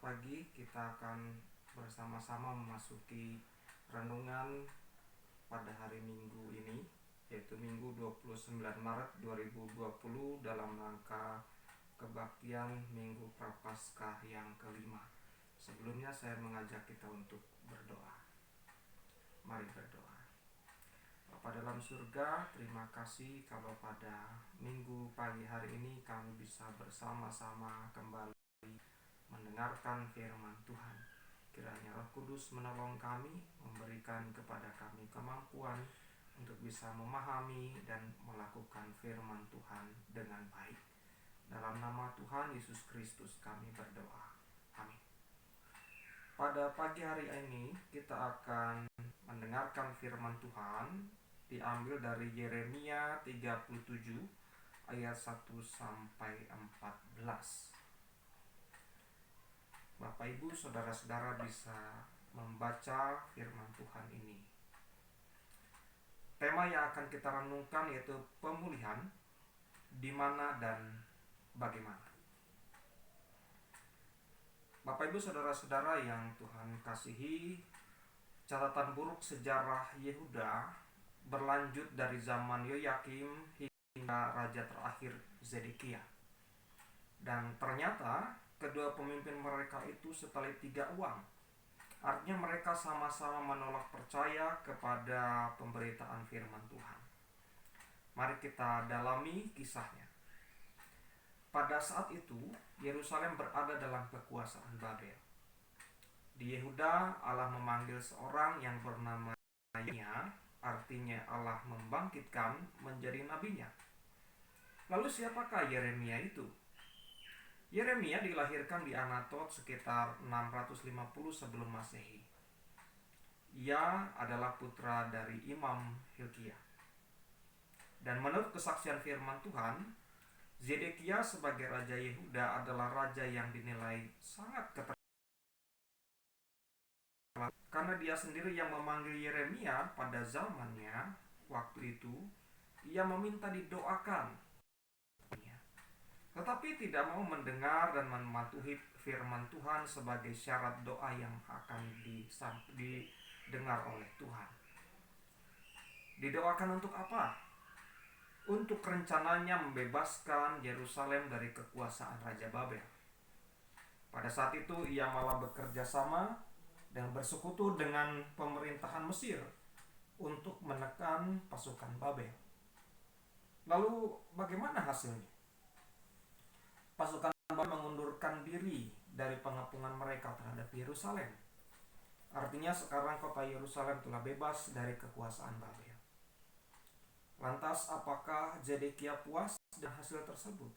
Selamat pagi, kita akan bersama-sama memasuki renungan pada hari Minggu ini, yaitu Minggu 29 Maret 2020 dalam rangka kebaktian Minggu Prapaskah yang kelima. Sebelumnya saya mengajak kita untuk berdoa. Mari berdoa. Bapa dalam surga, terima kasih kalau pada Minggu pagi hari ini kami bisa bersama-sama kembali mendengarkan firman Tuhan. Kiranya Roh Kudus menolong kami, memberikan kepada kami kemampuan untuk bisa memahami dan melakukan firman Tuhan dengan baik. Dalam nama Tuhan Yesus Kristus kami berdoa. Amin. Pada pagi hari ini kita akan mendengarkan firman Tuhan diambil dari Yeremia 37 ayat 1 sampai 14. Bapak Ibu saudara-saudara bisa membaca firman Tuhan ini. Tema yang akan kita renungkan yaitu pemulihan, di mana dan bagaimana. Bapak Ibu saudara-saudara yang Tuhan kasihi, catatan buruk sejarah Yehuda berlanjut dari zaman Yoyakim hingga raja terakhir Zedekia. Dan ternyata kedua pemimpin mereka itu setelah 3 uang. Artinya mereka sama-sama menolak percaya kepada pemberitaan firman Tuhan. Mari kita dalami kisahnya. Pada saat itu Yerusalem berada dalam kekuasaan Babel. Di Yehuda Allah memanggil seorang yang bernama Yeremia, artinya Allah membangkitkan menjadi nabinya. Lalu siapakah Yeremia itu? Yeremia dilahirkan di Anatot sekitar 650 sebelum Masehi. Ia adalah putra dari Imam Hilkiah. Dan menurut kesaksian firman Tuhan, Zedekia sebagai Raja Yehuda adalah raja yang dinilai sangat keterlaluan karena dia sendiri yang memanggil Yeremia pada zamannya. Waktu itu ia meminta didoakan, tetapi tidak mau mendengar dan mematuhi firman Tuhan sebagai syarat doa yang akan didengar oleh Tuhan. Didoakan untuk apa? Untuk rencananya membebaskan Yerusalem dari kekuasaan Raja Babel. Pada saat itu ia malah bekerja sama dan bersekutu dengan pemerintahan Mesir untuk menekan pasukan Babel. Lalu bagaimana hasilnya? Pasukan Babel mengundurkan diri dari pengepungan mereka terhadap Yerusalem. Artinya sekarang kota Yerusalem telah bebas dari kekuasaan Babel. Lantas apakah Zedekia puas dengan hasil tersebut?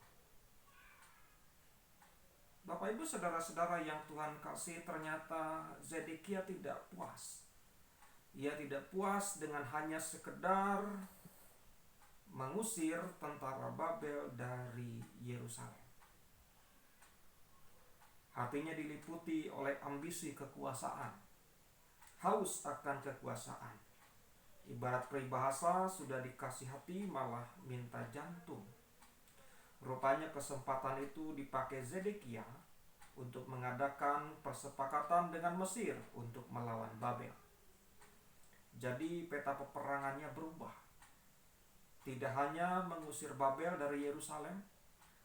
Bapak Ibu saudara-saudara yang Tuhan kasih, ternyata Zedekia tidak puas. Ia tidak puas dengan hanya sekedar mengusir tentara Babel dari Yerusalem. Hatinya diliputi oleh ambisi kekuasaan, haus akan kekuasaan. Ibarat peribahasa, sudah dikasih hati malah minta jantung. Rupanya kesempatan itu dipakai Zedekia untuk mengadakan persepakatan dengan Mesir untuk melawan Babel. Jadi peta peperangannya berubah. Tidak hanya mengusir Babel dari Yerusalem,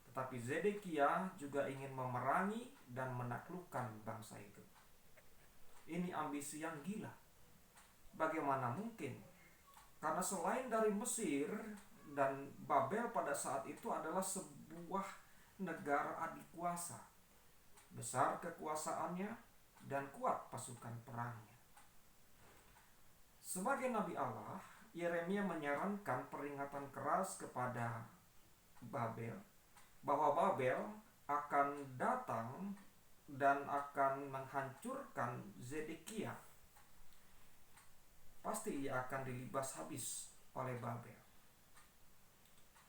tetapi Zedekia juga ingin memerangi dan menaklukkan bangsa itu. Ini ambisi yang gila. Bagaimana mungkin? Karena selain dari Mesir dan Babel pada saat itu adalah sebuah negara adikuasa. Besar kekuasaannya dan kuat pasukan perangnya. Sebagai Nabi Allah, Yeremia menyarankan peringatan keras kepada Babel bahwa Babel akan datang dan akan menghancurkan Zedekia. Pasti ia akan dilibas habis oleh Babel.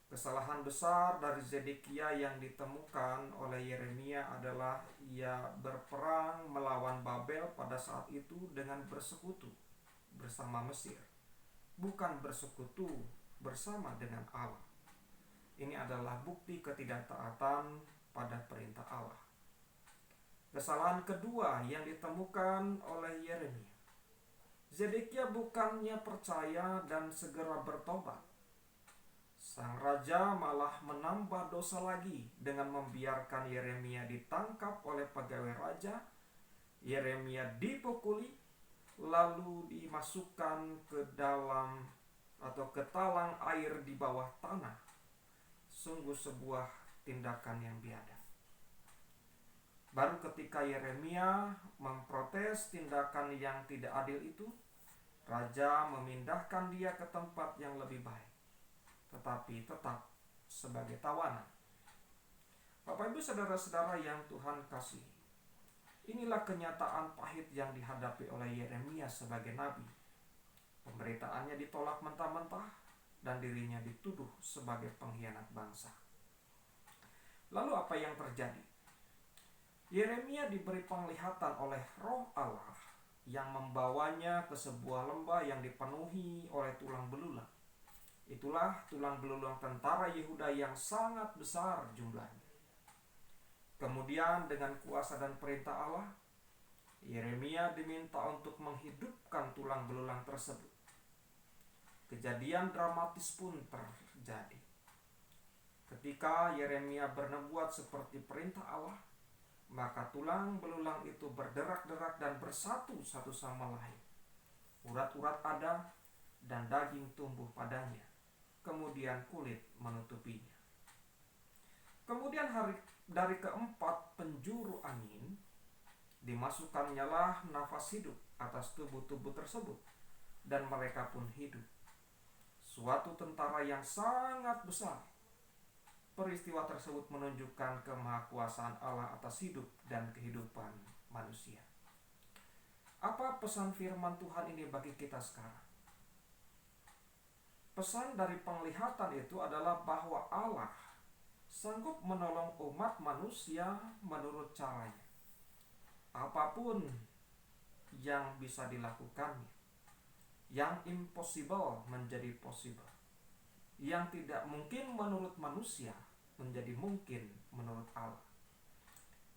Kesalahan besar dari Zedekia yang ditemukan oleh Yeremia adalah ia berperang melawan Babel pada saat itu dengan bersekutu bersama Mesir, bukan bersekutu bersama dengan Allah. Ini adalah bukti ketidaktaatan pada perintah Allah. Kesalahan kedua yang ditemukan oleh Yeremia, Zedekia bukannya percaya dan segera bertobat. Sang raja malah menambah dosa lagi dengan membiarkan Yeremia ditangkap oleh pegawai raja. Yeremia dipukuli lalu dimasukkan ke dalam atau ke talang air di bawah tanah. Sungguh sebuah tindakan yang biadab. Baru ketika Yeremia memprotes tindakan yang tidak adil itu, raja memindahkan dia ke tempat yang lebih baik, tetapi tetap sebagai tawanan. Bapak Ibu saudara-saudara yang Tuhan kasihi, inilah kenyataan pahit yang dihadapi oleh Yeremia sebagai nabi. Pemberitaannya ditolak mentah-mentah dan dirinya dituduh sebagai pengkhianat bangsa. Lalu apa yang terjadi? Yeremia diberi penglihatan oleh Roh Allah yang membawanya ke sebuah lembah yang dipenuhi oleh tulang belulang. Itulah tulang belulang tentara Yehuda yang sangat besar jumlahnya. Kemudian dengan kuasa dan perintah Allah, Yeremia diminta untuk menghidupkan tulang belulang tersebut. Kejadian dramatis pun terjadi. Ketika Yeremia bernubuat seperti perintah Allah, maka tulang belulang itu berderak-derak dan bersatu satu sama lain. Urat-urat ada dan daging tumbuh padanya. Kemudian kulit menutupinya. Kemudian dari keempat penjuru angin dimasukannyalah nafas hidup atas tubuh-tubuh tersebut, dan mereka pun hidup. Suatu tentara yang sangat besar. Peristiwa tersebut menunjukkan kemahakuasaan Allah atas hidup dan kehidupan manusia. Apa pesan firman Tuhan ini bagi kita sekarang? Pesan dari penglihatan itu adalah bahwa Allah sanggup menolong umat manusia menurut caranya. Apapun yang bisa dilakukannya. Yang impossible menjadi possible. Yang tidak mungkin menurut manusia menjadi mungkin menurut Allah.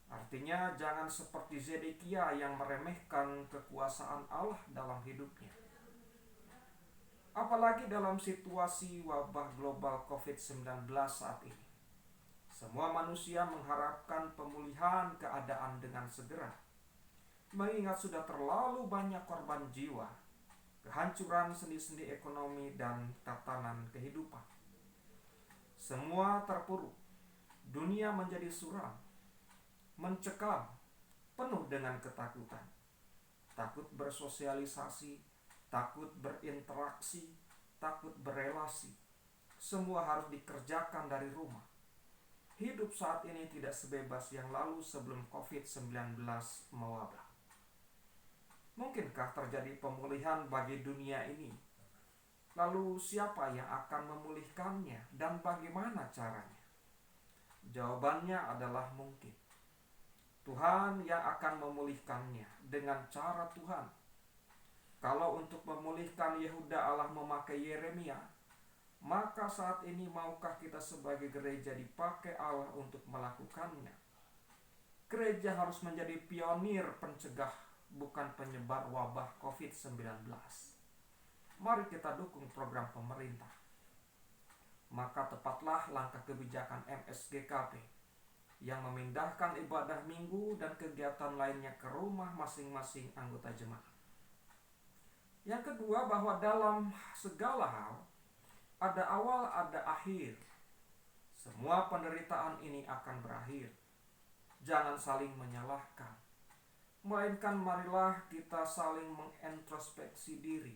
Artinya jangan seperti Zedekia yang meremehkan kekuasaan Allah dalam hidupnya. Apalagi dalam situasi wabah global COVID-19 saat ini. Semua manusia mengharapkan pemulihan keadaan dengan segera. Mengingat sudah terlalu banyak korban jiwa, kehancuran sendi-sendi ekonomi dan tatanan kehidupan. Semua terpuruk, dunia menjadi suram, mencekam, penuh dengan ketakutan. Takut bersosialisasi, takut berinteraksi, takut berelasi. Semua harus dikerjakan dari rumah. Hidup saat ini tidak sebebas yang lalu sebelum COVID-19 mewabah. Mungkinkah terjadi pemulihan bagi dunia ini? Lalu siapa yang akan memulihkannya dan bagaimana caranya? Jawabannya adalah mungkin. Tuhan yang akan memulihkannya dengan cara Tuhan. Kalau untuk memulihkan Yehuda Allah memakai Yeremia, maka saat ini maukah kita sebagai gereja dipakai Allah untuk melakukannya? Gereja harus menjadi pionir pencegah, bukan penyebar wabah COVID-19. Mari kita dukung program pemerintah. Maka tepatlah langkah kebijakan MSGKP yang memindahkan ibadah minggu dan kegiatan lainnya ke rumah masing-masing anggota jemaat. Yang kedua, bahwa dalam segala hal ada awal, ada akhir. Semua penderitaan ini akan berakhir. Jangan saling menyalahkan, melainkan marilah kita saling mengintrospeksi diri.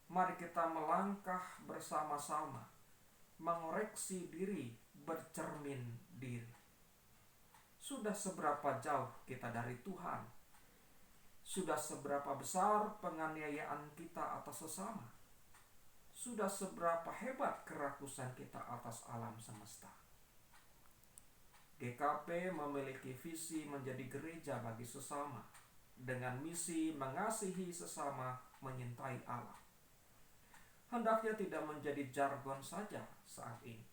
Mari kita melangkah bersama-sama, mengoreksi diri, bercermin diri. Sudah seberapa jauh kita dari Tuhan? Sudah seberapa besar penganiayaan kita atas sesama? Sudah seberapa hebat kerakusan kita atas alam semesta? GKP memiliki visi menjadi gereja bagi sesama, dengan misi mengasihi sesama, menyintai Allah. Hendaknya tidak menjadi jargon saja saat ini.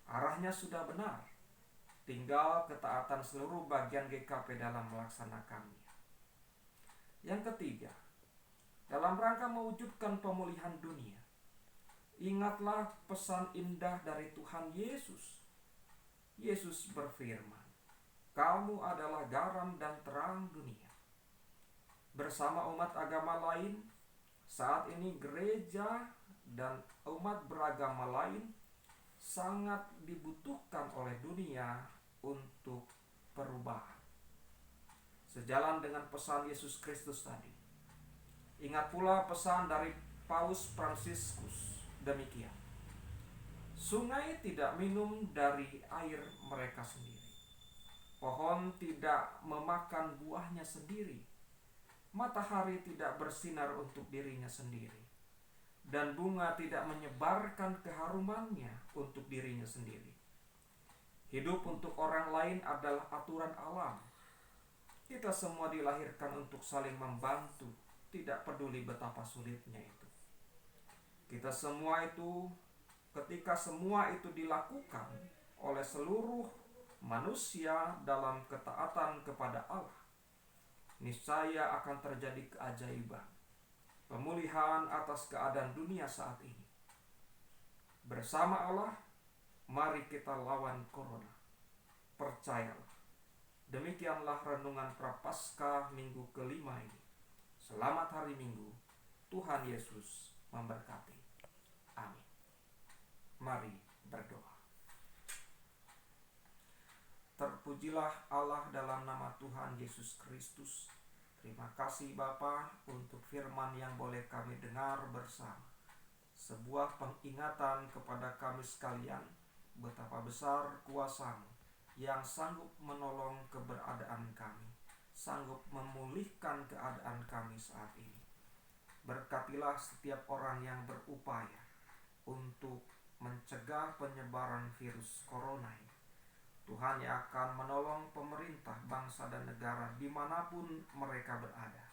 Arahnya sudah benar. Tinggal ketaatan seluruh bagian GKP dalam melaksanakannya. Yang ketiga, dalam rangka mewujudkan pemulihan dunia, ingatlah pesan indah dari Tuhan Yesus. Yesus berfirman, "Kamu adalah garam dan terang dunia." Bersama umat agama lain, saat ini gereja dan umat beragama lain sangat dibutuhkan oleh dunia untuk perubahan. Sejalan dengan pesan Yesus Kristus tadi, ingat pula pesan dari Paus Fransiskus demikian, sungai tidak minum dari air mereka sendiri, pohon tidak memakan buahnya sendiri, matahari tidak bersinar untuk dirinya sendiri, dan bunga tidak menyebarkan keharumannya untuk dirinya sendiri. Hidup untuk orang lain adalah aturan alam. Kita semua dilahirkan untuk saling membantu, tidak peduli betapa sulitnya itu. Ketika semua itu dilakukan oleh seluruh manusia dalam ketaatan kepada Allah, niscaya akan terjadi keajaiban, pemulihan atas keadaan dunia saat ini. Bersama Allah, mari kita lawan corona. Percayalah. Demikianlah renungan Prapaskah minggu kelima ini. Selamat hari Minggu. Tuhan Yesus memberkati. Amin. Mari berdoa. Terpujilah Allah dalam nama Tuhan Yesus Kristus. Terima kasih Bapa untuk firman yang boleh kami dengar bersama. Sebuah pengingatan kepada kami sekalian betapa besar kuasa-Mu yang sanggup menolong keberadaan kami, sanggup memulihkan keadaan kami saat ini. Berkatilah setiap orang yang berupaya untuk mencegah penyebaran virus corona ini. Tuhan yang akan menolong pemerintah, bangsa dan negara dimanapun mereka berada,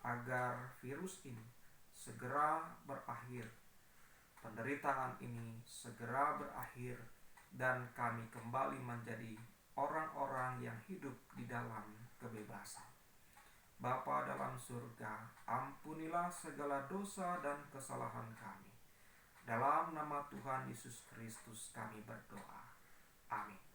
agar virus ini segera berakhir, penderitaan ini segera berakhir, dan kami kembali menjadi orang-orang yang hidup di dalam kebebasan. Bapa dalam surga, ampunilah segala dosa dan kesalahan kami. Dalam nama Tuhan Yesus Kristus kami berdoa. Amin.